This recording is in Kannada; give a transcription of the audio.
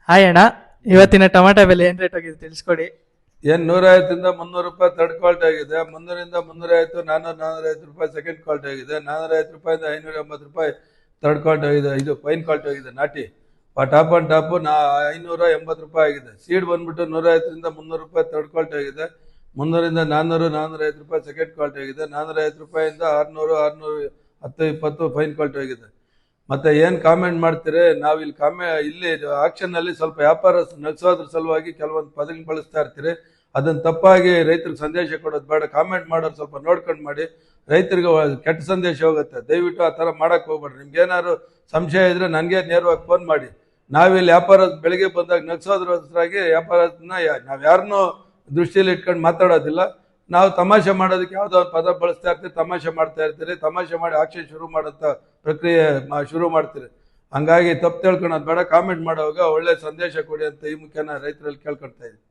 ಹಾಯ್ ಅಣ್ಣ, ಇವತ್ತಿನ ಟೊಮಾಟೊ ಬೆಲೆ ಏನ್ ರೇಟ್ ಆಗಿದೆ ತಿಳಿಸ್ಕೊಡಿ. ಏನ್ 150 300 ರೂಪಾಯಿ ಥರ್ಡ್ ಕ್ವಾಲಿಟಿ ಆಗಿದೆ. 300 350 400 450 ರೂಪಾಯಿ ಸೆಕೆಂಡ್ ಕ್ವಾಲಿಟಿ ಆಗಿದೆ. 450 ರೂಪಾಯಿಂದ 580 ರೂಪಾಯಿ ಥರ್ಡ್ ಕ್ವಾಲಿಟಿ ಆಗಿದೆ. ಇದು ಫೈನ್ ಕ್ವಾಲಿಟಿ ಆಗಿದೆ ನಾಟಿ. ಟಾಪ್ ಅಂಡ್ ಟಾಪ್ 580 ರೂಪಾಯಿ ಆಗಿದೆ. ಸೀಡ್ ಬಂದ್ಬಿಟ್ಟು 150 300 ರೂಪಾಯಿ ಥರ್ಡ್ ಕ್ವಾಲಿಟಿ ಆಗಿದೆ. 300 400 450 ರೂಪಾಯಿ ಸೆಕೆಂಡ್ ಕ್ವಾಲಿಟಿ ಆಗಿದೆ. 450 ರೂಪಾಯಿಂದ 600 610 20 ಫೈನ್ ಕ್ವಾಲಿಟಿ ಆಗಿದೆ. ಮತ್ತೆ ಏನ್ ಕಾಮೆಂಟ್ ಮಾಡ್ತೀರಿ? ನಾವು ಇಲ್ಲಿ ಆಕ್ಷನ್ ಅಲ್ಲಿ ಸ್ವಲ್ಪ ವ್ಯಾಪಾರ ನಡೆಸೋದ್ರ ಸಲುವಾಗಿ ಕೆಲವೊಂದು ಪದಗಳು ಬಳಸ್ತಾ ಇರ್ತೀರಿ. ಅದನ್ನ ತಪ್ಪಾಗಿ ರೈತರಿಗೆ ಸಂದೇಶ ಕೊಡೋದು ಬೇಡ. ಕಾಮೆಂಟ್ ಮಾಡೋದು ಸ್ವಲ್ಪ ನೋಡ್ಕೊಂಡು ಮಾಡಿ. ರೈತರಿಗೆ ಕೆಟ್ಟ ಸಂದೇಶ ಹೋಗುತ್ತೆ. ದಯವಿಟ್ಟು ಆ ಥರ ಮಾಡಕ್ ಹೋಗ್ಬೇಡ್ರಿ. ನಿಮ್ಗೆ ಏನಾದ್ರು ಸಂಶಯ ಇದ್ರೆ ನನಗೆ ನೇರವಾಗಿ ಫೋನ್ ಮಾಡಿ. ನಾವಿಲ್ಲಿ ವ್ಯಾಪಾರ ಬೆಳಿಗ್ಗೆ ಬಂದಾಗ ನಗ್ಸೋದ್ರಾಗಿ ವ್ಯಾಪಾರನ ನಾವ್ ಯಾರನ್ನೂ ದೃಷ್ಟಿಯಲ್ಲಿ ಇಟ್ಕೊಂಡು ಮಾತಾಡೋದಿಲ್ಲ. ನಾವು ತಮಾಷೆ ಮಾಡೋದಕ್ಕೆ ಯಾವುದೋ ಒಂದು ಪದ ಬಳಸ್ತಾ ಇರ್ತೀವಿ, ತಮಾಷೆ ಮಾಡ್ತಾ ಇರ್ತೀರಿ. ತಮಾಷೆ ಮಾಡಿ ಆಕ್ಷನ್ ಶುರು ಮಾಡೋಂಥ ಪ್ರಕ್ರಿಯೆ ಶುರು ಮಾಡ್ತೀರಿ. ಹಂಗಾಗಿ ತಪ್ಪು ತಿಳ್ಕೊಳೋದು ಬೇಡ. ಕಾಮೆಂಟ್ ಮಾಡುವಾಗ ಒಳ್ಳೆ ಸಂದೇಶ ಕೊಡಿ ಅಂತ ಈ ಮುಖ್ಯನ ರೈತರಲ್ಲಿ ಕೇಳ್ಕೊಳ್ತಾ ಇದ್ದೀನಿ.